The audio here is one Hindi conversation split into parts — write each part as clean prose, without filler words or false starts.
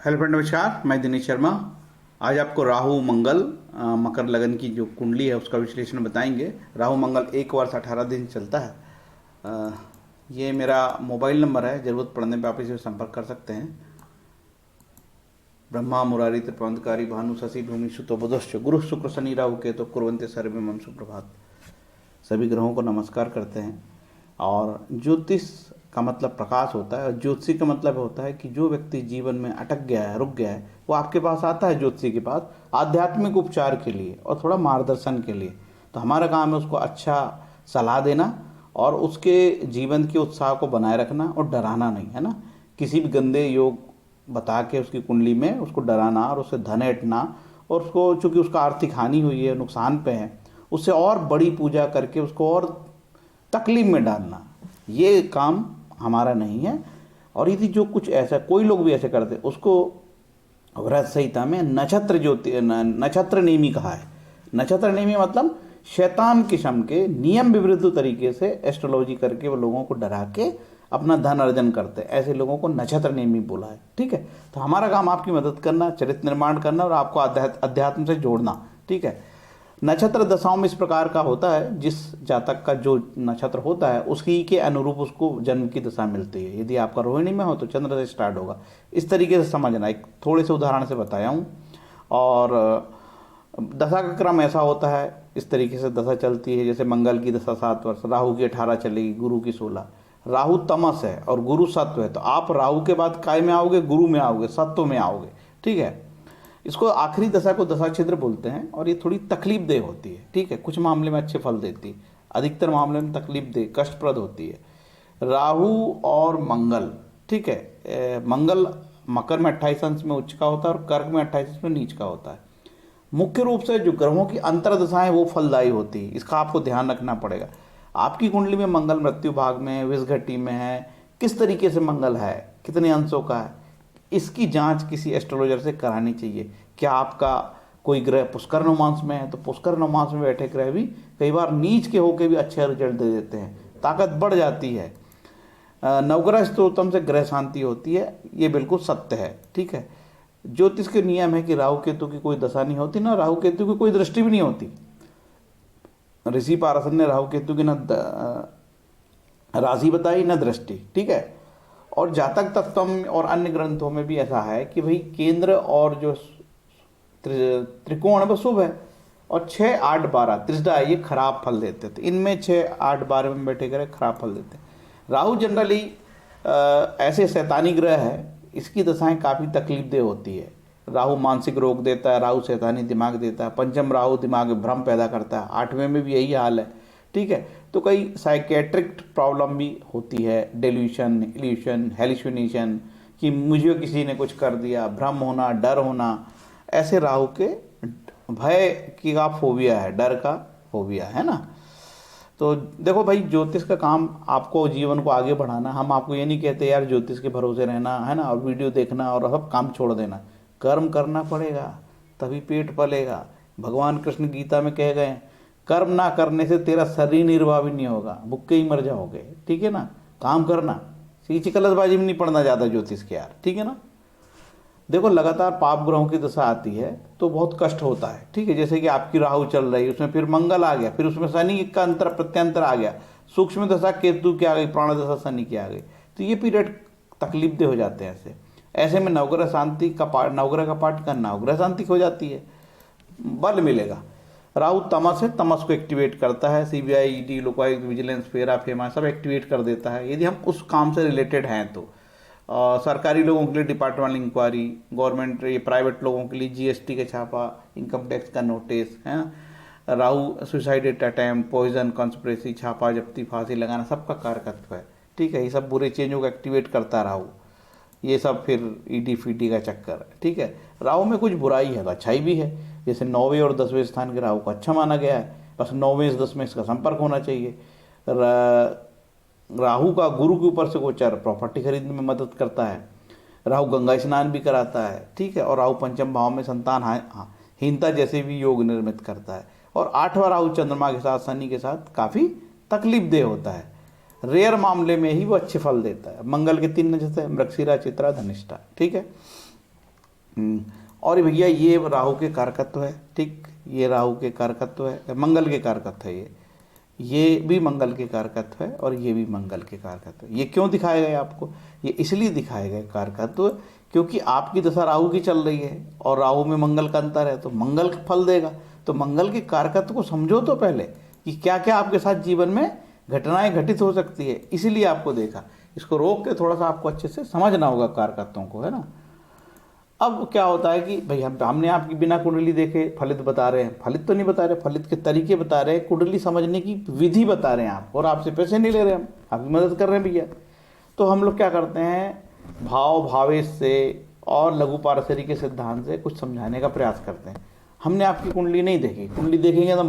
हेलो फ्रेंड, नमस्कार। मैं दिनेश शर्मा। आज आपको राहु मंगल मकर लगन की जो कुंडली है उसका विश्लेषण बताएंगे। राहु मंगल एक वर्ष 18 दिन चलता है। अ, ये मेरा मोबाइल नंबर है, ज़रूरत पड़ने पे आप इसे संपर्क कर सकते हैं। ब्रह्मा मुरारी त्रिपुरांतकारी भानु शशि भूमि सुतो बुधश्च गुरु शुक्र शनि राहु केतु कुर्वन्ते सर्वे मम सुप्रभात। सभी ग्रहों को नमस्कार करते हैं। और ज्योतिष का मतलब प्रकाश होता है, और ज्योतिषी का मतलब होता है कि जो व्यक्ति जीवन में अटक गया है, रुक गया है, वो आपके पास आता है ज्योतिषी के पास आध्यात्मिक उपचार के लिए और थोड़ा मार्गदर्शन के लिए। तो हमारा काम है उसको अच्छा सलाह देना और उसके जीवन के उत्साह को बनाए रखना और डराना नहीं, है ना। किसी भी गंदे योग बता के उसकी कुंडली में उसको डराना और उससे धन ऐंठना, और उसको चूंकि उसका आर्थिक हानि हुई है, नुकसान पे है, उससे और बड़ी पूजा करके उसको और तकलीफ में डालना, ये काम हमारा नहीं है। और यदि जो कुछ ऐसा कोई लोग भी ऐसे करते उसको व्रत संहिता में नक्षत्र नेमी कहा है। नक्षत्र नेमी मतलब शैतान किस्म के नियम विरुद्ध तरीके से एस्ट्रोलॉजी करके वो लोगों को डरा के अपना धन अर्जन करते हैं, ऐसे लोगों को नक्षत्र नेमी बोला है। ठीक है, तो हमारा काम आपकी मदद करना, चरित्र निर्माण करना और आपको अध्यात्म से जोड़ना। ठीक है, नक्षत्र दशाओं में इस प्रकार का होता है, जिस जातक का जो नक्षत्र होता है उसकी के अनुरूप उसको जन्म की दशा मिलती है। यदि आपका रोहिणी में हो तो चंद्र से स्टार्ट होगा। इस तरीके से समझना, एक थोड़े से उदाहरण से बताया हूँ। और दशा का क्रम ऐसा होता है, इस तरीके से दशा चलती है। जैसे मंगल की दशा 7 वर्ष, राहु की 18 चलेगी, गुरु की 16। राहु तमस है और गुरु सत्व है, तो आप राहु के बाद काय में आओगे, गुरु में आओगे, सत्व में आओगे। ठीक है, इसको आखिरी दशा को दशा छिद्र बोलते हैं और ये थोड़ी तकलीफ देह होती है। ठीक है, कुछ मामले में अच्छे फल देती है, अधिकतर मामले में तकलीफ दे कष्टप्रद होती है। राहु और मंगल, ठीक है, मंगल मकर में 28 अंश में उच्च का होता है और कर्क में 28 अंश में नीच का होता है। मुख्य रूप से जो ग्रहों की अंतर्दशाएं वो फलदायी होती है, इसका आपको ध्यान रखना पड़ेगा। आपकी कुंडली में मंगल मृत्यु भाग में, विषघटी में है, किस तरीके से मंगल है, कितने अंशों का है, इसकी जांच किसी एस्ट्रोलॉजर से करानी चाहिए। क्या आपका कोई ग्रह पुष्कर नवमांश में है, तो पुष्कर नवमांश में बैठे ग्रह भी कई बार नीच के होके भी अच्छे रिजल्ट दे देते हैं, ताकत बढ़ जाती है। नवग्रह स्त्रोतम से ग्रह शांति होती है, ये बिल्कुल सत्य है। ठीक है, ज्योतिष के नियम है कि राहु केतु की कोई दशा नहीं होती, ना राहु केतु की कोई दृष्टि भी नहीं होती। ऋषि पारसर ने राहु केतु की न राशि बताई न दृष्टि। ठीक है, और जातक तत्वम और अन्य ग्रंथों में भी ऐसा है कि भाई केंद्र और जो त्रिकोण है वो शुभ है, और 6, 8, 12 त्रिजड़ा है, ये खराब फल देते थे। इनमें 6, 8, 12 में बैठे ग्रह खराब फल देते हैं। राहु जनरली ऐसे शैतानी ग्रह है, इसकी दशाएं काफ़ी तकलीफदेह होती है। राहु मानसिक रोग देता है, राहु शैतानी दिमाग देता है। पंचम राहु दिमाग में भ्रम पैदा करता है, 8वें में भी यही हाल है। ठीक है, तो कई साइकेट्रिक प्रॉब्लम भी होती है, डेल्यूशन, इल्यूशन, हेलुसिनेशन, कि मुझे किसी ने कुछ कर दिया, भ्रम होना, डर होना, ऐसे राहु के भय की का फोबिया है, डर का फोबिया है ना। तो देखो भाई, ज्योतिष का काम आपको जीवन को आगे बढ़ाना। हम आपको ये नहीं कहते यार ज्योतिष के भरोसे रहना, है ना, और वीडियो देखना और सब काम छोड़ देना। कर्म करना पड़ेगा, तभी पेट पलेगा। भगवान कृष्ण गीता में कह गए, कर्म ना करने से तेरा शरीर निर्वाह भी नहीं होगा, भूखे ही मर जाओगे। ठीक है ना, काम करना, सीची कलशबाजी में नहीं पड़ना ज़्यादा ज्योतिष के यार। ठीक है ना, देखो लगातार पाप ग्रहों की दशा आती है तो बहुत कष्ट होता है। ठीक है, जैसे कि आपकी राहु चल रही है, उसमें फिर मंगल आ गया, फिर उसमें शनि का अंतर प्रत्यंतर आ गया, सूक्ष्म दशा केतु की आ गई, प्राण दशा शनि की आ गई, तो ये पीरियड तकलीफ दे हो जाते हैं। ऐसे ऐसे में नवग्रह शांति का पाठ, नवग्रह का पाठ करना, नवग्रह शांति हो जाती है, बल मिलेगा। राहु तमस है, तमस को एक्टिवेट करता है। सीबीआई, ईडी, लोकायुक्त, विजिलेंस, फेरा फेमा सब एक्टिवेट कर देता है यदि हम उस काम से रिलेटेड हैं तो। सरकारी लोगों के लिए डिपार्टमेंटल इंक्वायरी, गवर्नमेंट ये प्राइवेट लोगों के लिए जीएसटी का छापा, इनकम टैक्स का नोटिस है। Rahu suicide attempt, poison, conspiracy, छापा जब्ती, फांसी लगाना, सबका कारकत्व है। ठीक है, ये सब बुरे चेंजों को एक्टिवेट करता राहु, ये सब फिर ईडी फीडी का चक्कर है। ठीक है, राहु में कुछ बुराई है तो अच्छाई भी है। जैसे 9वें और 10वें स्थान के राहु को अच्छा माना गया है, बस 9वें से 10वें इसका संपर्क होना चाहिए। राहु का गुरु के ऊपर से गोचर प्रॉपर्टी खरीदने में मदद करता है। राहु गंगा स्नान भी कराता है। ठीक है, और राहु पंचम भाव में संतान हीनता जैसे भी योग निर्मित करता है। और 8वां राहु चंद्रमा के साथ, शनि के साथ काफ़ी तकलीफ देह होता है। रेयर मामले में ही वो अच्छे फल देता है। मंगल के 3 नक्षत्र, मृगशिरा, चित्रा, धनिष्ठा। ठीक है, और भैया ये राहु के कारकत्व है, ठीक, ये राहु के कारकत्व है, मंगल के कारकत्व है, ये भी मंगल के कारकत्व है और ये भी मंगल के कारकत्व है। ये क्यों दिखाए गए आपको? ये इसलिए दिखाए गए कारकत्व क्योंकि आपकी दशा राहु की चल रही है और राहु में मंगल का अंतर है, तो मंगल फल देगा। तो मंगल के कारकत्व को समझो तो पहले कि क्या क्या आपके साथ जीवन में घटनाएं घटित हो सकती है, इसीलिए आपको देखा। इसको रोक के थोड़ा सा आपको अच्छे से समझना होगा कारकत्वों को, है ना। अब क्या होता है कि भाई हमने आपकी बिना कुंडली देखे फलित बता रहे हैं, फलित तो नहीं बता रहे, फलित के तरीके बता रहे हैं, कुंडली समझने की विधि बता रहे हैं आप, और आपसे पैसे नहीं ले रहे, हम आपकी मदद कर रहे हैं भैया। तो हम लोग क्या करते हैं, भाव भावेश से और लघु पारसरी के सिद्धांत से कुछ समझाने का प्रयास करते हैं। हमने आपकी कुंडली नहीं देखी, कुंडली देखेंगे तो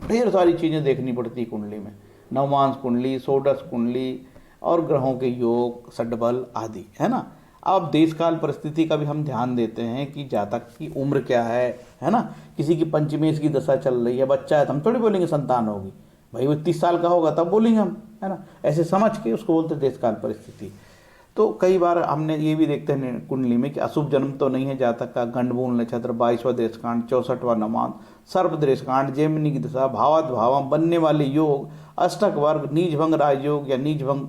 ढेर सारी चीज़ें देखनी पड़ती है कुंडली में, नवमांश कुंडली, षोडश कुंडली और ग्रहों के योग, षड्बल आदि, है ना। अब देश काल परिस्थिति का भी हम ध्यान देते हैं कि जातक की उम्र क्या है ना। किसी की पंचमेश की दशा चल रही है, बच्चा है, तो हम थोड़ी बोलेंगे संतान होगी, भाई वो 30 साल का होगा तब बोलेंगे हम, है ना। ऐसे समझ के उसको बोलते हैं देश काल परिस्थिति। तो कई बार हमने ये भी देखते हैं कुंडली में कि अशुभ जन्म तो नहीं है जातक का, गंडमूल नक्षत्र, 22वां देशकांड, 64वां नवमांश, सर्प देशकांड, जेमिनी की दशा, भावात भावम, बनने वाले योग, अष्टक वर्ग, नीच भंग राजयोग या नीच भंग,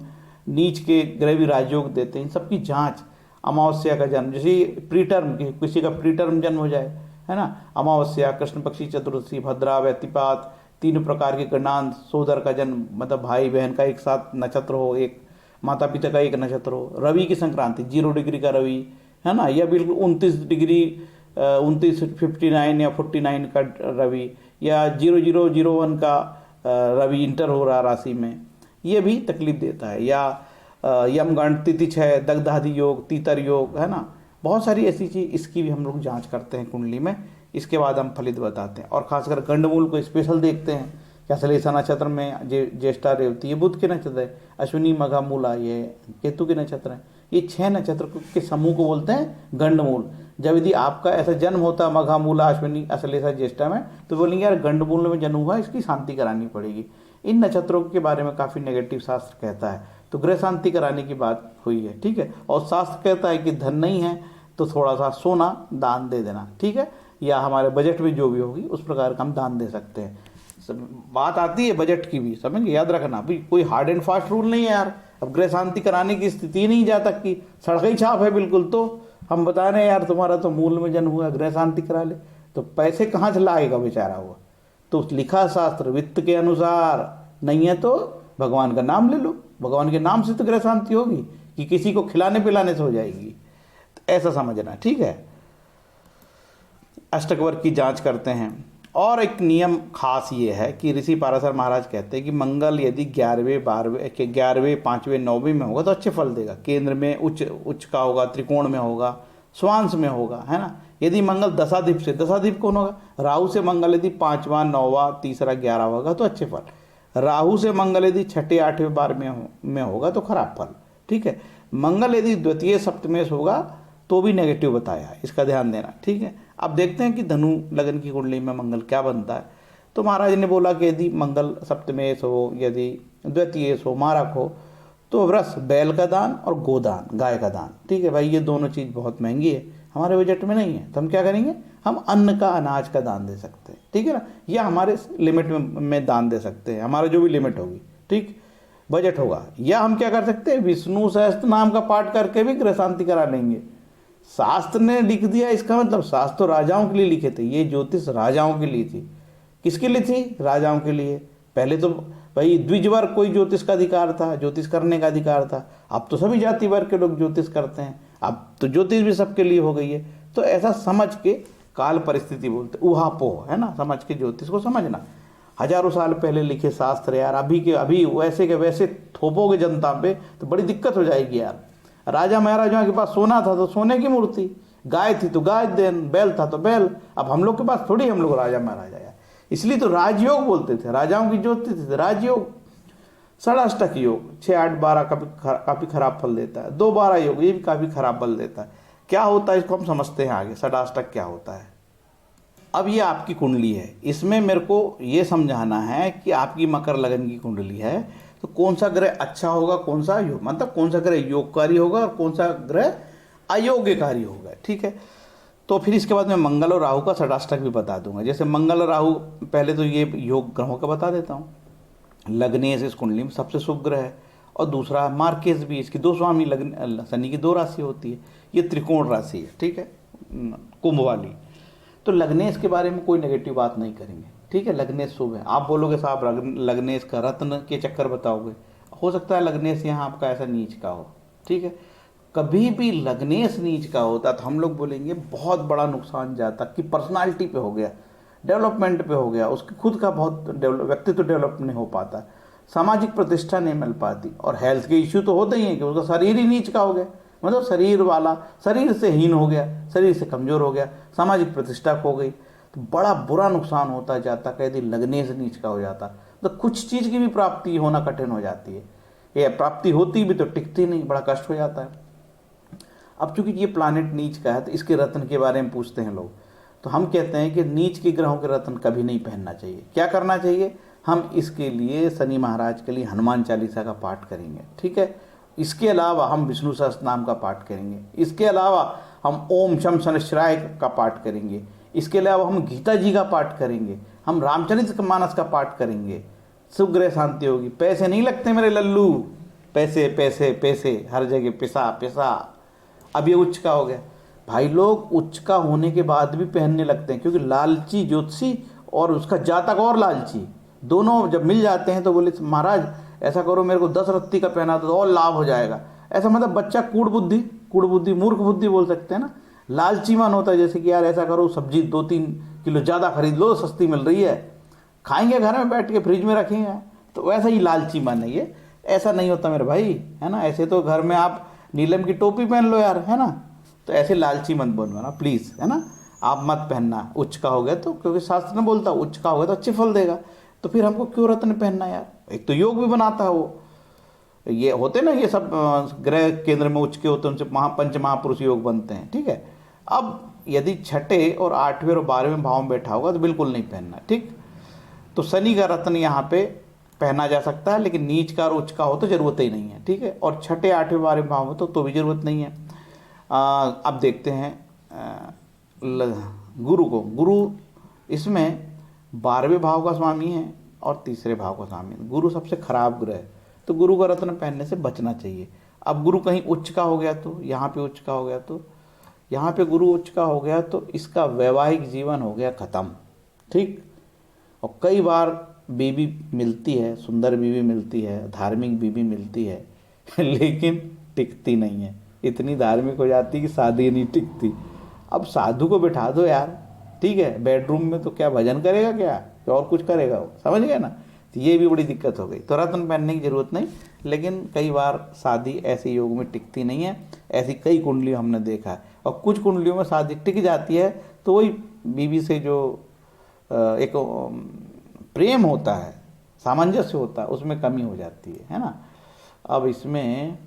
नीच के ग्रह भी राजयोग देते हैं। इन सबकी जांच, अमावस्या का जन्म, जैसे प्रीटर्म, किसी का प्रीटर्म जन्म हो जाए, है ना, अमावस्या, कृष्ण पक्षी चतुर्दशी, भद्रा, व्यतिपात, 3 प्रकार के गणांत, सोदर का जन्म, मतलब भाई बहन का एक साथ नक्षत्र हो, एक माता पिता का एक नक्षत्र हो, रवि की संक्रांति, 0 डिग्री का रवि, है ना, या बिल्कुल 29 डिग्री 59 या 49 का रवि, या 0001 का रवि इंटर हो रहा राशि में, ये भी तकलीफ देता है। या यमगंड, तिथि 6, दग्धादि योग, तीतर योग, है ना, बहुत सारी ऐसी चीज़, इसकी भी हम लोग जांच करते हैं कुंडली में। इसके बाद हम फलित बताते हैं, और खासकर गंडमूल को स्पेशल देखते हैं कि अश्लेषा नक्षत्र में ज्येष्ठा, रेवती, ये बुध के नक्षत्र है, अश्विनी, मघा, मूला ये केतु के नक्षत्र है। ये 6 नक्षत्र के समूह को बोलते हैं गंडमूल। जब यदि आपका ऐसा जन्म होता है मघा, मूला, अश्विनी, अश्लेषा, ज्येष्ठा में, तो बोलेंगे यार गंडमूल में जन्म हुआ, इसकी शांति करानी पड़ेगी। इन नक्षत्रों के बारे में काफ़ी नेगेटिव शास्त्र कहता है, तो गृह शांति कराने की बात हुई है, ठीक है। और शास्त्र कहता है कि धन नहीं है तो थोड़ा सा सोना दान दे देना, ठीक है, या हमारे बजट में जो भी होगी उस प्रकार का हम दान दे सकते हैं। बात आती है बजट की भी, समझेंगे, याद रखना भाई, कोई हार्ड एंड फास्ट रूल नहीं है यार। अब गृह शांति कराने की स्थिति नहीं जा तक की, सड़क छाप है बिल्कुल, तो हम बता रहे हैं यार तुम्हारा तो मूल में जन्म हुआ, गृह शांति करा ले, तो पैसे कहाँ से लाएगा बेचारा हुआ। तो लिखा शास्त्र वित्त के अनुसार, नहीं है तो भगवान का नाम ले लो, भगवान के नाम से तो गृह शांति होगी, कि किसी को खिलाने पिलाने से हो जाएगी, तो ऐसा समझना, ठीक है। अष्टक वर्ग की जांच करते हैं। और एक नियम खास ये है कि ऋषि पाराशर महाराज कहते हैं कि मंगल यदि 11वें 12वें 5वें 9वें में होगा तो अच्छे फल देगा। केंद्र में उच्च का होगा, त्रिकोण में होगा, स्वांश में होगा, है ना। यदि मंगल दशाधिप से, दशाधिप कौन होगा, राहु से मंगल यदि 5वां 9वां 3रा 11 होगा तो अच्छे फल, राहु से मंगल यदि 6ठे 8वें 12वें में होगा तो खराब फल, ठीक है। मंगल यदि द्वितीय सप्तमेश होगा तो भी नेगेटिव बताया है, इसका ध्यान देना, ठीक है। अब देखते हैं कि धनु लगन की कुंडली में मंगल क्या बनता है। तो महाराज ने बोला कि यदि मंगल सप्तमेश हो, यदि द्वितीयेश हो, मारक हो, तो वृष, बैल का दान और गोदान, गाय का दान, ठीक है भाई। ये दोनों चीज़ बहुत महंगी है, हमारे बजट में नहीं है, तो हम क्या करेंगे, हम अन्न का, अनाज का दान दे सकते हैं, ठीक है ना, या हमारे लिमिट में दान दे सकते हैं, हमारा जो भी लिमिट होगी, ठीक, बजट होगा। या हम क्या कर सकते हैं, विष्णु सहस्त्र नाम का पाठ करके भी गृह शांति करा लेंगे। शास्त्र ने लिख दिया, इसका मतलब शास्त्र तो राजाओं के लिए लिखे थे, ये ज्योतिष राजाओं के लिए थी। किसके लिए थी, राजाओं के लिए। पहले तो भाई द्विज वर्ग कोई ज्योतिष का अधिकार था, ज्योतिष करने का अधिकार था, अब तो सभी जाति वर्ग के लोग ज्योतिष करते हैं, अब तो ज्योतिष भी सबके लिए हो गई है। तो ऐसा समझ के, काल परिस्थिति बोलते, ऊहापोह, है ना, समझ के ज्योतिष को समझना। हजारों साल पहले लिखे शास्त्र यार, अभी के अभी वैसे के वैसे थोपोगे जनता पे तो बड़ी दिक्कत हो जाएगी यार। राजा महाराजाओं के पास सोना था तो सोने की मूर्ति, गाय थी तो गाय देन, बैल था तो बैल। अब हम लोग के पास थोड़ी हम लोग राजा महाराजा यार, इसलिए तो राजयोग बोलते थे, राजाओं की ज्योतिष थे राजयोग। षडाष्टक योग 6, 8, 12 काफ़ी खराब फल देता है। 2, 12 योग ये भी काफ़ी खराब फल देता है। क्या होता है इसको हम समझते हैं आगे, षडाष्टक क्या होता है। अब ये आपकी कुंडली है, इसमें मेरे को ये समझाना है कि आपकी मकर लगन की कुंडली है तो कौन सा ग्रह अच्छा होगा, कौन सा योग, मतलब कौन सा ग्रह योगकारी होगा और कौन सा ग्रह अयोग्यकारी होगा, ठीक है। तो फिर इसके बाद मैं मंगल और राहु का षडाष्टक भी बता दूंगा। जैसे मंगल और राहु, पहले तो ये योग ग्रहों का बता देता हूँ। लग्नेश इस कुंडली में सबसे शुभ ग्रह है, और दूसरा मार्केश भी, इसकी दो स्वामी लग्न शनि की दो राशि होती है, ये त्रिकोण राशि है, ठीक है, कुंभ वाली। तो लग्नेश के बारे में कोई नेगेटिव बात नहीं करेंगे, ठीक है। लग्नेश शुभ है। आप बोलोगे साहब लग्नेश का रत्न के चक्कर बताओगे, हो सकता है लग्नेश यहाँ आपका ऐसा नीच का हो, ठीक है। कभी भी लग्नेश नीच का होता तो हम लोग बोलेंगे बहुत बड़ा नुकसान जाता, कि पर्सनालिटी पे हो गया, डेवलपमेंट पे हो गया, उसकी खुद का बहुत व्यक्तित्व डेवलप नहीं हो पाता, सामाजिक प्रतिष्ठा नहीं मिल पाती, और हेल्थ के इश्यू तो होते ही हैं कि उसका शरीर ही नीच का हो गया, मतलब शरीर वाला, शरीर से हीन हो गया, शरीर से कमजोर हो गया, सामाजिक प्रतिष्ठा खो गई, तो बड़ा बुरा नुकसान होता जाता यदि लग्नेश नीच का हो जाता। तो कुछ चीज़ की भी प्राप्ति होना कठिन हो जाती है, ये प्राप्ति होती भी तो टिकती नहीं, बड़ा कष्ट हो जाता है। अब चूंकि ये प्लानेट नीच का है तो इसके रत्न के बारे में पूछते हैं लोग, तो हम कहते हैं कि नीच के ग्रहों के रत्न कभी नहीं पहनना चाहिए। क्या करना चाहिए? हम इसके लिए शनि महाराज के लिए हनुमान चालीसा का पाठ करेंगे, ठीक है। इसके अलावा हम विष्णु सहस्त्र नाम का पाठ करेंगे, इसके अलावा हम ओम शम शनिश्चराय का पाठ करेंगे, इसके अलावा हम गीता जी का पाठ करेंगे, हम रामचरित मानस का पाठ करेंगे, सुग्रह शांति होगी। पैसे नहीं लगते मेरे लल्लू, पैसे पैसे पैसे हर जगह पिसा पिसा। अब ये उच्च का हो गया भाई, लोग उच्च का होने के बाद भी पहनने लगते हैं, क्योंकि लालची ज्योतिषी और उसका जातक और लालची दोनों जब मिल जाते हैं तो बोले महाराज ऐसा करो, मेरे को 10 रत्ती का पहना दो और लाभ हो जाएगा। ऐसा मतलब बच्चा कूड़ बुद्धि मूर्ख बुद्धि बोल सकते हैं ना, लालची मन होता है, जैसे कि यार ऐसा करो सब्जी 2-3 किलो ज़्यादा खरीद लो, सस्ती मिल रही है, खाएंगे घर में बैठ के, फ्रिज में रखेंगे, तो वैसा ही लालची मन है ये। ऐसा नहीं होता मेरे भाई, है ना। ऐसे तो घर में आप नीलम की टोपी पहन लो यार, है ना। तो ऐसे लालची मत बनो ना प्लीज़, है ना। आप मत पहनना उच्च का हो गया तो, क्योंकि शास्त्र ने बोलता उच्च का हो गया तो अच्छे फल देगा, तो फिर हमको क्यों रत्न पहनना यार। एक तो योग भी बनाता है वो, ये होते ना ये सब ग्रह केंद्र में उच्च के होते हैं, उनसे पंच महापुरुष योग बनते हैं, ठीक है। अब यदि छठे और 8वें और 12वें भाव में बैठा होगा तो बिल्कुल नहीं पहनना, ठीक। तो शनि का रत्न यहाँ पे पहना जा सकता है, लेकिन नीच का और उच्च का हो तो जरूरत ही नहीं है, ठीक है। और छठे 8वें 12वें भाव में तो भी जरूरत नहीं है। अब देखते हैं गुरु को। गुरु इसमें 12वें भाव का स्वामी है और तीसरे भाव का स्वामी है। गुरु सबसे खराब ग्रह है, तो गुरु का रत्न पहनने से बचना चाहिए। अब गुरु कहीं उच्च का हो गया तो, यहाँ पे उच्च का हो गया तो, यहाँ पे गुरु उच्च का हो गया तो इसका वैवाहिक जीवन हो गया खत्म, ठीक। और कई बार बीवी मिलती है, सुंदर बीवी मिलती है, धार्मिक बीवी मिलती है लेकिन टिकती नहीं है, इतनी धार्मिक हो जाती कि शादी नहीं टिकती। अब साधु को बिठा दो यार, ठीक है, बेडरूम में तो क्या भजन करेगा क्या और कुछ करेगा वो, समझ गए ना। तो ये भी बड़ी दिक्कत हो गई। तो रत्न पहनने की जरूरत नहीं, लेकिन कई बार शादी ऐसे योग में टिकती नहीं है। ऐसी कई कुंडलियों हमने देखा है, और कुछ कुंडलियों में शादी टिक जाती है तो वही बीवी से जो एक प्रेम होता है, सामंजस्य होता है, उसमें कमी हो जाती है ना। अब इसमें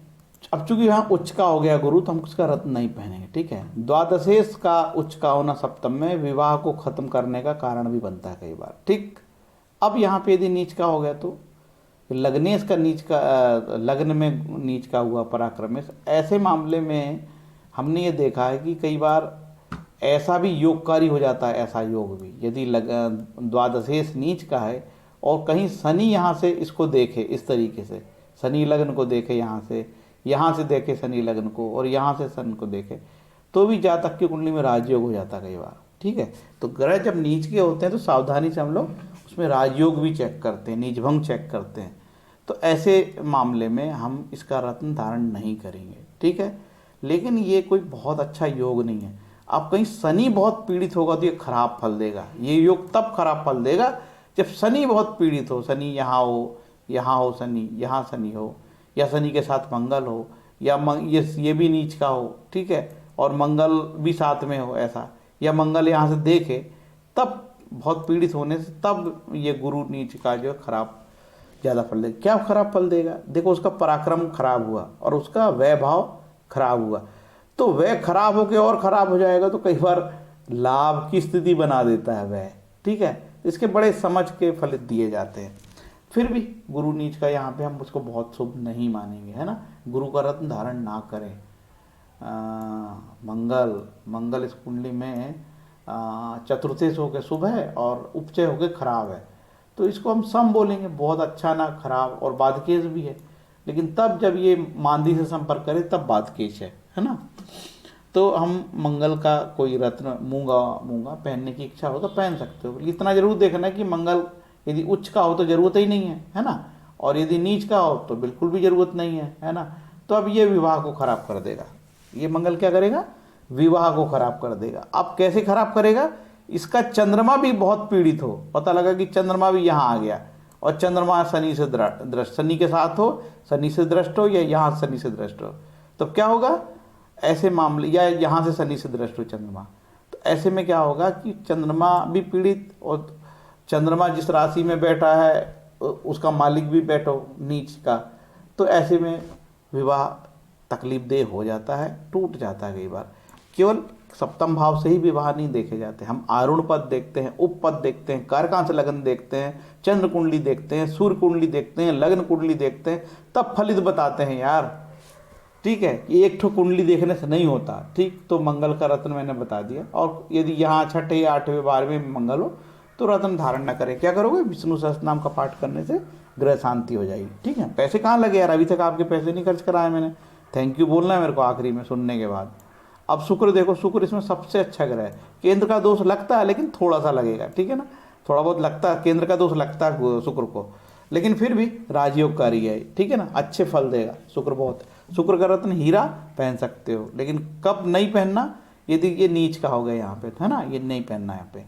अब चूंकि यहाँ उच्च का हो गया गुरु, तो हम उसका रत्न नहीं पहनेंगे, ठीक है। द्वादशेश का उच्च का होना सप्तम में विवाह को खत्म करने का कारण भी बनता है कई बार, ठीक। अब यहाँ पे यदि नीच का हो गया तो लग्नेश का नीच का, लग्न में नीच का हुआ पराक्रमेश, ऐसे मामले में हमने ये देखा है कि कई बार ऐसा भी योगकारी हो जाता है। ऐसा योग भी यदि द्वादशेश नीच का है और कहीं शनि यहाँ से इसको देखे, इस तरीके से शनि लग्न को देखे, यहाँ से देखे शनि लग्न को, और यहाँ से शनि को देखे, तो भी जातक की कुंडली में राजयोग हो जाता है कई बार, ठीक है। तो ग्रह जब नीच के होते हैं तो सावधानी से हम लोग उसमें राजयोग भी चेक करते हैं, नीचभंग चेक करते हैं। तो ऐसे मामले में हम इसका रत्न धारण नहीं करेंगे, ठीक है। लेकिन ये कोई बहुत अच्छा योग नहीं है। अब कहीं शनि बहुत पीड़ित होगा तो ये खराब फल देगा। ये योग तब खराब फल देगा जब शनि बहुत पीड़ित हो, शनि यहाँ हो शनि, यहाँ शनि हो, या शनि के साथ मंगल हो, या ये भी नीच का हो, ठीक है, और मंगल भी साथ में हो ऐसा, या मंगल यहाँ से देखे, तब बहुत पीड़ित होने से तब ये गुरु नीच का जो खराब ज़्यादा फल देगा। क्या खराब फल देगा? देखो, उसका पराक्रम खराब हुआ और उसका वैभव खराब हुआ, तो वह खराब होकर और खराब हो जाएगा तो कई बार लाभ की स्थिति बना देता है वह, ठीक है। इसके बड़े समझ के फल दिए जाते हैं। फिर भी गुरु नीच का यहाँ पे हम उसको बहुत शुभ नहीं मानेंगे, है ना। गुरु का रत्न धारण ना करें, मंगल मंगल इस कुंडली में चतुर्थेश हो गए शुभ है और उपचय हो गए खराब है, तो इसको हम सम बोलेंगे, बहुत अच्छा ना खराब, और बादकेश भी है। लेकिन तब जब ये मांदी से संपर्क करे तब बादकेश है ना। तो हम मंगल का कोई रत्न मूंगा मूंगा पहनने की इच्छा हो तो पहन सकते हो। इतना जरूर देखना है कि मंगल यदि उच्च का हो तो जरूरत ही नहीं है ना, और यदि नीच का हो तो बिल्कुल भी जरूरत नहीं है ना। तो अब ये विवाह को खराब कर देगा, ये मंगल क्या करेगा, विवाह को खराब कर देगा। अब कैसे खराब करेगा, इसका चंद्रमा भी बहुत पीड़ित हो, पता लगा कि चंद्रमा भी यहाँ आ गया और चंद्रमा शनि से दृष्ट, शनि के साथ हो, शनि से दृष्ट हो या यहाँ शनि से दृष्ट हो, तो क्या होगा ऐसे मामले, या यहाँ से शनि से दृष्ट हो चंद्रमा, तो ऐसे में क्या होगा कि चंद्रमा भी पीड़ित, और चंद्रमा जिस राशि में बैठा है उसका मालिक भी बैठो नीच का, तो ऐसे में विवाह तकलीफ देह हो जाता है, टूट जाता है। कई बार केवल सप्तम भाव से ही विवाह नहीं देखे जाते, हम आरुण पद देखते हैं, उप पद देखते हैं, कारकांश लगन देखते हैं, चंद्र कुंडली देखते हैं, सूर्य कुंडली देखते हैं, लग्न कुंडली देखते हैं, तब फलित बताते हैं यार। ठीक है, कि एक ठो कुंडली देखने से नहीं होता। ठीक, तो मंगल का रत्न मैंने बता दिया, और यदि यहाँ 6ठे 8वें 12वें में मंगल हो तो रत्न धारण न करें। क्या करोगे, विष्णु सहस्त्र नाम का पाठ करने से ग्रह शांति हो जाएगी। ठीक है, पैसे कहाँ लगे यार, अभी तक आपके पैसे नहीं खर्च कराए मैंने, थैंक यू बोलना है मेरे को आखिरी में सुनने के बाद। अब शुक्र देखो, शुक्र इसमें सबसे अच्छा ग्रह है। केंद्र का दोष लगता है लेकिन थोड़ा सा लगेगा, ठीक है ना, थोड़ा बहुत लगता है, केंद्र का दोष लगता है शुक्र को, लेकिन फिर भी राजयोगकारी है, ठीक है ना, अच्छे फल देगा शुक्र बहुत। शुक्र का रत्न हीरा पहन सकते हो, लेकिन कब नहीं पहनना, यदि ये नीच का हो गया यहाँ पे, है ना, ये नहीं पहनना यहाँ पे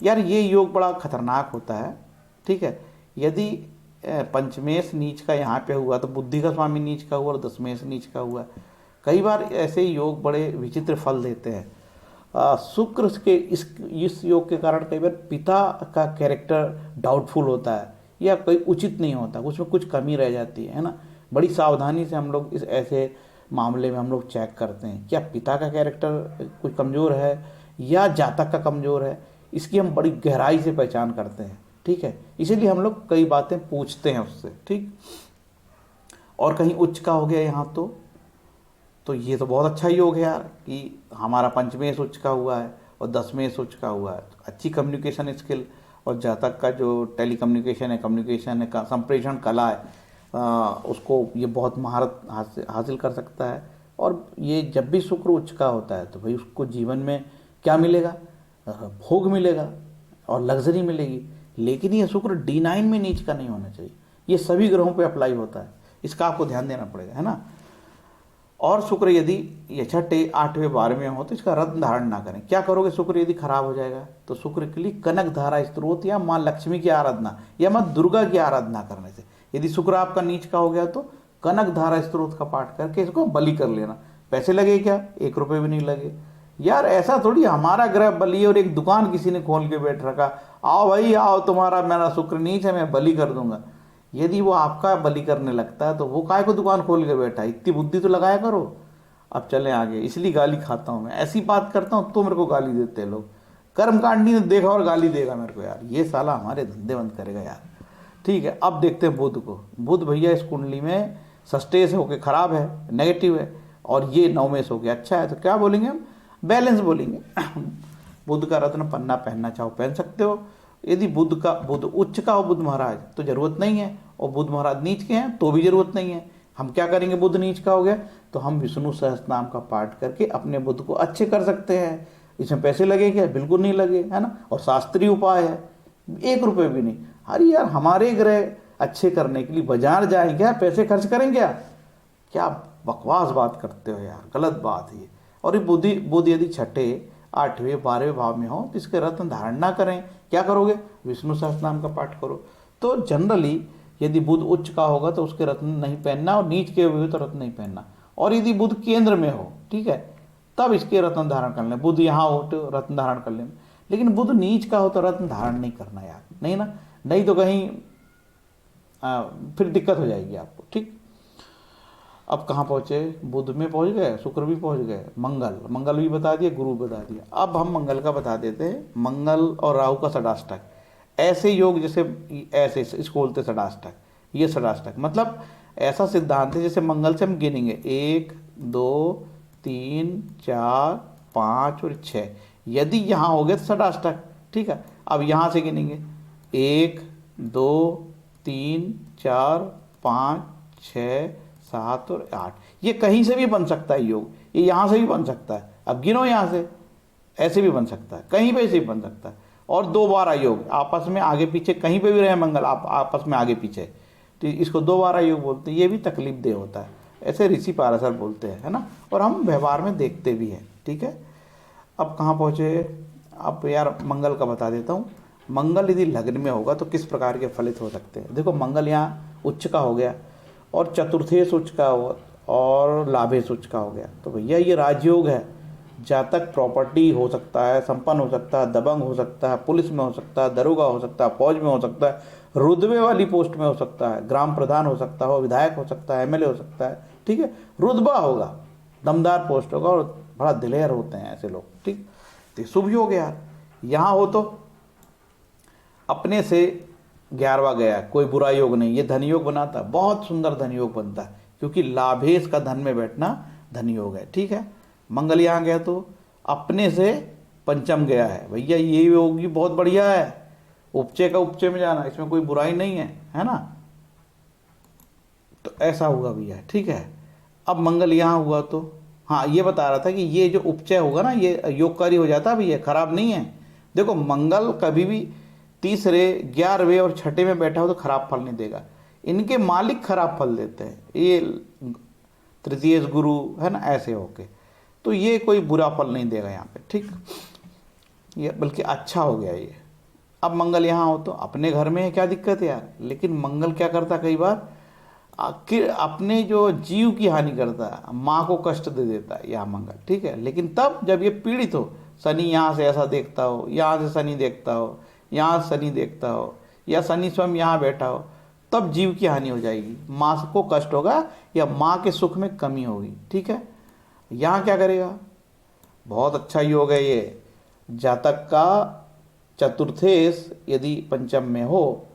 यार। ये योग बड़ा खतरनाक होता है। ठीक है, यदि पंचमेश नीच का यहाँ पे हुआ तो बुद्धि का स्वामी नीच का हुआ और दशमेश नीच का हुआ। कई बार ऐसे योग बड़े विचित्र फल देते हैं। शुक्र के इस योग के कारण कई बार पिता का कैरेक्टर डाउटफुल होता है या कोई उचित नहीं होता, उसमें कुछ कमी रह जाती है ना। बड़ी सावधानी से हम लोग इस ऐसे मामले में हम लोग चेक करते हैं, क्या पिता का कैरेक्टर कुछ कमज़ोर है या जातक का कमज़ोर है, इसकी हम बड़ी गहराई से पहचान करते हैं। ठीक है, इसीलिए हम लोग कई बातें पूछते हैं उससे। ठीक, और कहीं उच्च का हो गया यहाँ तो ये तो बहुत अच्छा योग है यार कि हमारा पंचमेश उच्च का हुआ है और दसमेश उच्च का हुआ है। तो अच्छी कम्युनिकेशन स्किल और जातक का जो टेली कम्युनिकेशन है संप्रेषण कला है, उसको ये बहुत महारत हासिल कर सकता है। और ये जब भी शुक्र उच्च का होता है तो भाई उसको जीवन में क्या मिलेगा, भोग मिलेगा और लग्जरी मिलेगी। लेकिन ये शुक्र D9 में नीच का नहीं होना चाहिए, ये सभी ग्रहों पे अप्लाई होता है, इसका आपको ध्यान देना पड़ेगा, है ना। और शुक्र यदि ये 6ठे 8वें 12वें हो तो इसका रत्न धारण ना करें। क्या करोगे, शुक्र यदि खराब हो जाएगा तो शुक्र के लिए कनक धारा स्त्रोत या माँ लक्ष्मी की आराधना या माँ दुर्गा की आराधना करने से, यदि शुक्र आपका नीच का हो गया तो कनक धारा स्त्रोत का पाठ करके इसको बलि कर लेना। पैसे लगे क्या, 1 रुपये भी नहीं लगे यार। ऐसा थोड़ी हमारा ग्रह बलि और एक दुकान किसी ने खोल के बैठ रखा, आओ भाई आओ, तुम्हारा मेरा शुक्र नीच है, मैं बलि कर दूंगा। यदि वो आपका बलि करने लगता है तो वो काय को दुकान खोल के बैठा, इतनी बुद्धि तो लगाया करो। अब चले आगे, इसलिए गाली खाता हूँ मैं, ऐसी बात करता हूँ तो मेरे को गाली देते हैं लोग। कर्मकांडी ने देखा और गाली देगा मेरे को यार, ये साला हमारे धंधे बंद करेगा यार। ठीक है, अब देखते हैं बुध को। बुध भैया इस कुंडली में षष्ठे से होके खराब है, नेगेटिव है, और ये 9वें से होके अच्छा है, तो क्या बोलेंगे हम, बैलेंस बोलेंगे। बुध का रत्न पन्ना पहनना चाहो पहन सकते हो। यदि बुध उच्च का हो बुध महाराज तो जरूरत नहीं है, और बुध महाराज नीच के हैं तो भी जरूरत नहीं है। हम क्या करेंगे, बुध नीच का हो गया तो हम विष्णु सहस्त्र नाम का पाठ करके अपने बुध को अच्छे कर सकते हैं। इसमें पैसे लगे क्या, बिल्कुल नहीं लगे, है ना, और शास्त्रीय उपाय है, 1 रुपये भी नहीं। अरे यार, हमारे ग्रह अच्छे करने के लिए बाजार जाए क्या, पैसे खर्च करेंगे क्या बकवास बात करते हो यार, गलत बात है ये। और ये बुध यदि 6ठे 8वें 12वें भाव में हो तो इसके रत्न धारण ना करें। क्या करोगे, विष्णु सहस्त्र नाम का पाठ करो। तो जनरली यदि बुध उच्च का होगा तो उसके रत्न नहीं पहनना, और नीच के हुए तो रत्न नहीं पहनना। और यदि बुध केंद्र में हो, ठीक है, तब इसके रत्न धारण कर लें। बुध यहाँ हो तो रत्न धारण कर लें, लेकिन बुध नीच का हो तो रत्न धारण नहीं करना यार, नहीं ना, नहीं तो कहीं फिर दिक्कत हो जाएगी आपको। ठीक, अब कहाँ पहुँचे, बुध में पहुँच गए, शुक्र भी पहुँच गए, मंगल भी बता दिया, गुरु बता दिया। अब हम मंगल का बता देते हैं। मंगल और राहु का षडाष्टक, ऐसे योग जैसे ऐसे इसको बोलते षडाष्टक। ये षडाष्टक मतलब ऐसा सिद्धांत है जैसे मंगल से हम गिनेंगे 1 2 3 4 5 और 6। यदि यहाँ हो गया तो षडाष्टक, ठीक है। अब यहाँ से गिनेंगे 1 2 3 4 5 6 7 और 8। ये कहीं से भी बन सकता है योग, ये यहाँ से भी बन सकता है। अब गिनो यहाँ से, ऐसे भी बन सकता है, कहीं पे से भी बन सकता है। और 2 बार योग, आपस में आगे पीछे कहीं पे भी रहे मंगल, आप आपस में आगे पीछे, तो इसको 2 बार योग बोलते हैं। ये भी तकलीफ दे होता है, ऐसे ऋषि पाराशर बोलते हैं, है ना। और हम व्यवहार में देखते भी हैं, ठीक है। अब कहाँ पहुँचे, अब यार मंगल का बता देता हूँ। मंगल यदि लग्न में होगा तो किस प्रकार के फलित हो सकते हैं। देखो मंगल यहाँ उच्च का हो गया, और चतुर्थेश उच्च का हो, और लाभेश उच्च का हो गया, तो भैया ये राजयोग है। जातक प्रॉपर्टी हो सकता है, संपन्न हो सकता है, दबंग हो सकता है, पुलिस में हो सकता है, दरोगा हो सकता है, फौज में हो सकता है, रुतबे वाली पोस्ट में हो सकता है, ग्राम प्रधान हो सकता है, विधायक हो सकता है, एमएलए हो सकता है, ठीक है। रुतबा होगा, दमदार पोस्ट होगा, और बड़ा दिलेर होते हैं ऐसे लोग, ठीक। तो शुभ योग है यार। यहाँ हो तो अपने से 11वां गया, कोई बुरा योग नहीं, ये धन योग बनाता है, बहुत सुंदर धन योग बनता है, क्योंकि लाभेश का धन में बैठना धन योग है, ठीक है। मंगल यहाँ गया तो अपने से पंचम गया है, भैया ये योग भी बहुत बढ़िया है। उपचय का उपचय में जाना, इसमें कोई बुराई नहीं है ना। तो ऐसा हुआ भैया, ठीक है। अब मंगल यहाँ हुआ तो हाँ, ये बता रहा था कि ये जो उपचय होगा ना, ये योगकारी हो जाता है भैया, खराब नहीं है। देखो मंगल कभी भी तीसरे 11वें और 6ठे में बैठा हो तो खराब फल नहीं देगा, इनके मालिक खराब फल देते हैं, ये तृतीय गुरु है ना, ऐसे होके। तो ये कोई बुरा फल नहीं देगा यहाँ पे, ठीक। ये बल्कि अच्छा हो गया ये। अब मंगल यहाँ हो तो अपने घर में है, क्या दिक्कत है यार। लेकिन मंगल क्या करता, कई बार अपने जो जीव की हानि करता है, माँ को कष्ट दे देता है यह मंगल, ठीक है। लेकिन तब जब ये पीड़ित हो, शनि यहाँ से ऐसा देखता हो, यहाँ से शनि देखता हो, यहाँ से शनि देखता हो, या शनि स्वयं यहाँ बैठा हो, तब जीव की हानि हो जाएगी, माँ को कष्ट होगा, या माँ के सुख में कमी होगी, ठीक है। यहाँ क्या करेगा, बहुत अच्छा योग है ये। जातक का चतुर्थेश यदि पंचम में हो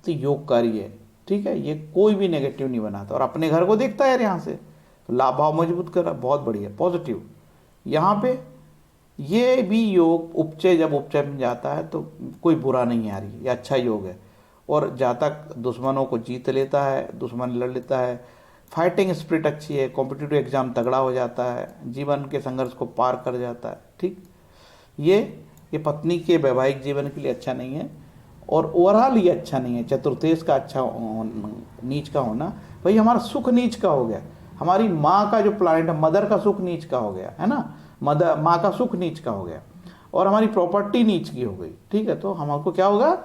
तो योगकारी है, ठीक है। ये कोई भी नेगेटिव नहीं बनाता, और अपने घर को देखता है यार यहाँ से, तो लाभ भाव मजबूत कर रहा, बहुत बढ़िया, पॉजिटिव। यहाँ पे ये भी योग उपचय, जब उपचय में जाता है तो कोई बुरा नहीं है यार, ये अच्छा योग है। और जातक दुश्मनों को जीत लेता है, दुश्मन लड़ लेता है, फाइटिंग स्पिरिट अच्छी है, कॉम्पिटिटिव एग्जाम तगड़ा हो जाता है, जीवन के संघर्ष को पार कर जाता है, ठीक। ये पत्नी के वैवाहिक जीवन के लिए अच्छा नहीं है, और ओवरऑल ये अच्छा नहीं है। चतुर्थेश का अच्छा नीच का होना, भाई हमारा सुख नीच का हो गया, हमारी माँ का जो प्लानिट है, मदर का सुख नीच का हो गया, है ना, मदर माँ का सुख नीच का हो गया, और हमारी प्रॉपर्टी नीच की हो गई, ठीक है। तो हमको क्या होगा,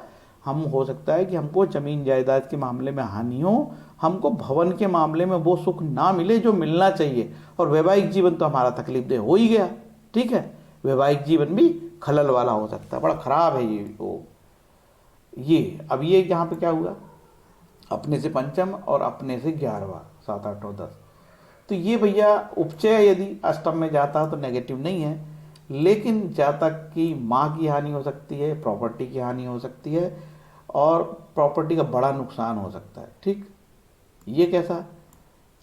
हम हो सकता है कि हमको जमीन जायदाद के मामले में हानि हो, हमको भवन के मामले में वो सुख ना मिले जो मिलना चाहिए, और वैवाहिक जीवन तो हमारा तकलीफ दे हो ही गया, ठीक है। वैवाहिक जीवन भी खलल वाला हो सकता है, बड़ा खराब है ये। अब ये यहाँ पे क्या हुआ, अपने से पंचम और अपने से 11वां, 7 8 9 10। तो ये भैया उपचय यदि अष्टम में जाता है तो नेगेटिव नहीं है, लेकिन जातक की माँ की हानि हो सकती है, प्रॉपर्टी की हानि हो सकती है, और प्रॉपर्टी का बड़ा नुकसान हो सकता है, ठीक। ये कैसा,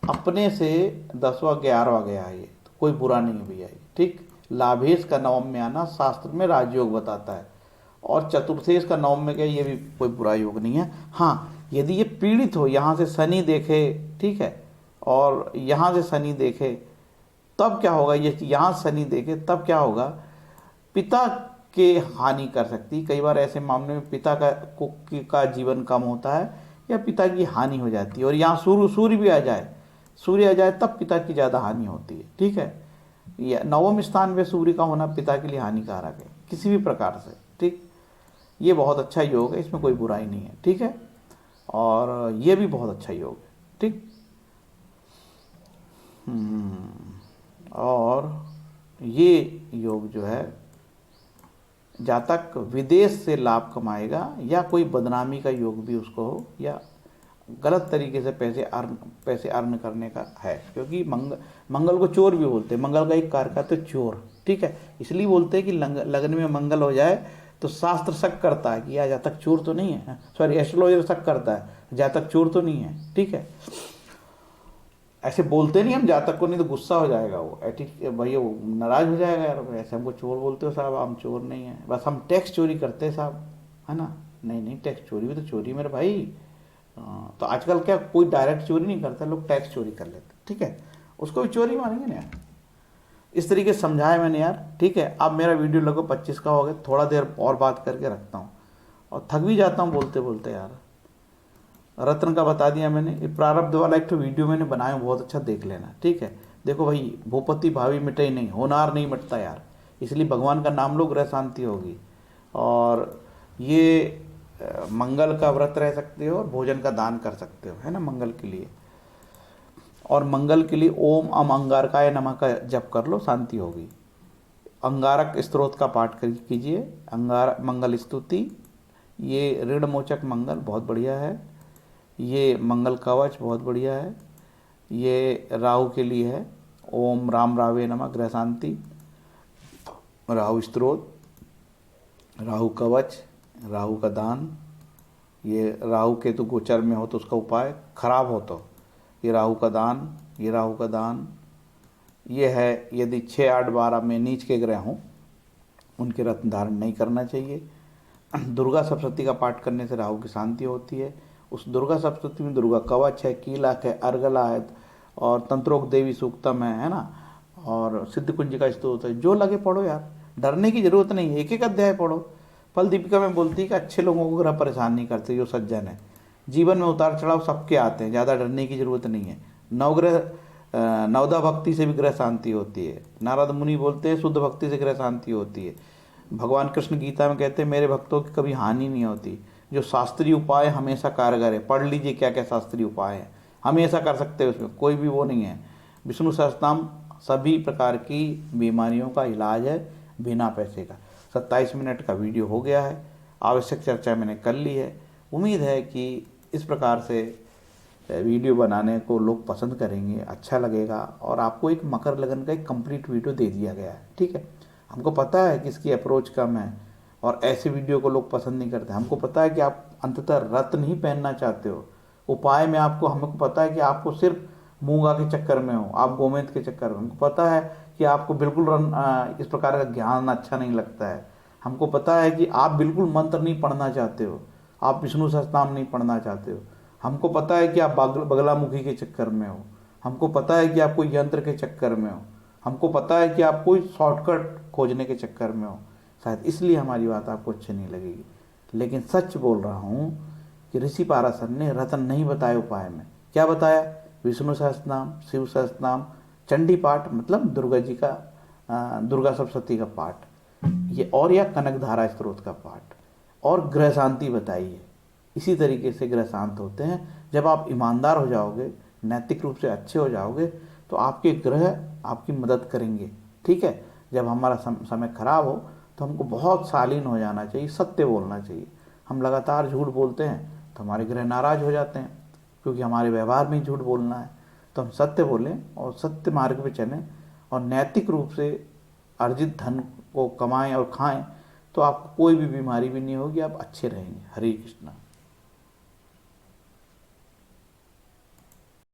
अपने से 10वां 11वां गया है, ये तो कोई बुरा नहीं भैया, ठीक। लाभेश का नवम में आना शास्त्र में राजयोग बताता है, और चतुर्थेश का नवम में गया, ये भी कोई बुरा योग नहीं है। हाँ, यदि ये पीड़ित हो, यहाँ से शनि देखे, ठीक है, और यहाँ से शनि देखे, तब क्या होगा, ये यहाँ शनि देखे तब क्या होगा, पिता के हानि कर सकती। कई बार ऐसे मामले में पिता का जीवन कम होता है, या पिता की हानि हो जाती है। और यहाँ सूर्य भी आ जाए तब पिता की ज़्यादा हानि होती है, ठीक है। या नवम स्थान पे सूर्य का होना पिता के लिए हानिकारक है किसी भी प्रकार से, ठीक। ये बहुत अच्छा योग है, इसमें कोई बुराई नहीं है, ठीक है। और ये भी बहुत अच्छा योग है, ठीक। और ये योग जो है, जातक विदेश से लाभ कमाएगा, या कोई बदनामी का योग भी उसको हो, या गलत तरीके से पैसे अर्न करने का है। क्योंकि मंगल को चोर भी बोलते हैं, मंगल का एक कारक है तो चोर, ठीक है। इसलिए बोलते हैं कि लगन में मंगल हो जाए तो शास्त्र शक करता है कि यह जातक चोर तो नहीं है, सॉरी एस्ट्रोलॉजर शक करता है जातक चोर तो नहीं है, ठीक है। ऐसे बोलते नहीं हम जातक को, नहीं तो गुस्सा हो जाएगा वो, एटी भैया वो नाराज हो जाएगा यार, ऐसे हमको चोर बोलते हो साहब, हम चोर नहीं है, बस हम टैक्स चोरी करते हैं साहब, है ना। नहीं नहीं, टैक्स चोरी भी तो चोरी मेरे भाई। तो आजकल क्या कोई डायरेक्ट चोरी नहीं करता, लोग टैक्स चोरी कर लेते, ठीक है, उसको भी चोरी मानेंगे ना यार। इस तरीके से समझाया मैंने यार, ठीक है। अब मेरा वीडियो लगभग 25 का हो गया, थोड़ा देर और बात करके रखता हूँ, और थक भी जाता हूँ बोलते बोलते यार। रत्न का बता दिया मैंने, ये प्रारब्ध वाला एक तो वीडियो मैंने बनाया बहुत अच्छा, देख लेना, ठीक है। देखो भाई, भूपति भावी मिटे ही नहीं, होनार नहीं मिटता यार, इसलिए भगवान का नाम लो, ग्रह शांति होगी। और ये मंगल का व्रत रह सकते हो और भोजन का दान कर सकते हो, है ना, मंगल के लिए। और मंगल के लिए ओम अम अंगारकाय नमः का जप कर लो, शांति होगी। अंगारक स्तोत्र का पाठ कीजिए, अंगार मंगल स्तुति, ये ऋण मोचक मंगल बहुत बढ़िया है। ये मंगल कवच बहुत बढ़िया है। ये राहु के लिए है, ओम राम रावे नमः ग्रह शांति, राहु स्तोत्र, राहु कवच, राहु का दान। ये राहु केतु गोचर में हो तो उसका उपाय, खराब हो तो ये राहु का दान, ये राहु का दान। ये है यदि 6, 8, 12 में नीच के ग्रह हों, उनके रत्न धारण नहीं करना चाहिए। दुर्गा सप्तशती का पाठ करने से राहु की शांति होती है। उस दुर्गा सप्तशती में दुर्गा कवच है, कीलक है, अर्गला है, और तंत्रोक्त देवी सूक्तम है ना, और सिद्ध कुंजिका स्तोत्र है। जो लगे पढ़ो यार, डरने की जरूरत नहीं है, एक एक अध्याय पढ़ो। फल दीपिका में बोलती है कि अच्छे लोगों को ग्रह परेशान नहीं करते, जो सज्जन है। जीवन में उतार चढ़ाव सबके आते हैं, ज़्यादा डरने की जरूरत नहीं है। नवग्रह नवदा भक्ति से भी ग्रह शांति होती है। नारद मुनि बोलते हैं शुद्ध भक्ति से ग्रह शांति होती है। भगवान कृष्ण गीता में कहते हैं मेरे भक्तों की कभी हानि नहीं होती। जो शास्त्रीय उपाय हमेशा कारगर है, पढ़ लीजिए क्या क्या शास्त्रीय उपाय है, हमेशा कर सकते हैं, उसमें कोई भी वो नहीं है। विष्णु सहस्त्रनाम सभी प्रकार की बीमारियों का इलाज है, बिना पैसे का। 27 मिनट का वीडियो हो गया है, आवश्यक चर्चा मैंने कर ली है। उम्मीद है कि इस प्रकार से वीडियो बनाने को लोग पसंद करेंगे, अच्छा लगेगा, और आपको एक मकर लगन का एक कंप्लीट वीडियो दे दिया गया है, ठीक है। हमको पता है कि इसकी अप्रोच कम है और ऐसे वीडियो को लोग पसंद नहीं करते। हमको पता है कि आप अंततः रत्न ही पहनना चाहते हो। उपाय में आपको, हमको पता है कि आपको सिर्फ मूंगा के चक्कर में हो, आप गोमेंत के चक्कर में। हमको पता है कि आपको बिल्कुल इस प्रकार का ज्ञान अच्छा नहीं लगता है। हमको पता है कि आप बिल्कुल मंत्र नहीं पढ़ना चाहते हो, आप विष्णु सहस्त्रनाम नहीं पढ़ना चाहते हो। हमको पता है कि आप बगलामुखी के चक्कर में हो। हमको पता है कि आप कोई यंत्र के चक्कर में हो। हमको पता है कि आप कोई शॉर्टकट खोजने के चक्कर में हो। शायद इसलिए हमारी बात आपको अच्छी नहीं लगेगी, लेकिन सच बोल रहा हूँ कि ऋषि पाराशर ने रत्न नहीं बताए उपाय में। क्या बताया? विष्णु सहस्त्रनाम, शिव सहस्त्रनाम, चंडी पाठ, मतलब दुर्गा जी का दुर्गा सप्तशती का पाठ, ये, और या कनकधारा स्त्रोत का पाठ, और ग्रह शांति बताई है। इसी तरीके से ग्रह शांत होते हैं। जब आप ईमानदार हो जाओगे, नैतिक रूप से अच्छे हो जाओगे, तो आपके ग्रह आपकी मदद करेंगे, ठीक है। जब हमारा समय खराब हो तो हमको बहुत शालीन हो जाना चाहिए, सत्य बोलना चाहिए। हम लगातार झूठ बोलते हैं तो हमारे ग्रह नाराज हो जाते हैं, क्योंकि हमारे व्यवहार में ही झूठ बोलना है। तो हम सत्य बोलें और सत्य मार्ग पे चलें, और नैतिक रूप से अर्जित धन को कमाएं और खाएं, तो आपको कोई भी बीमारी भी नहीं होगी, आप अच्छे रहेंगे। हरे कृष्णा।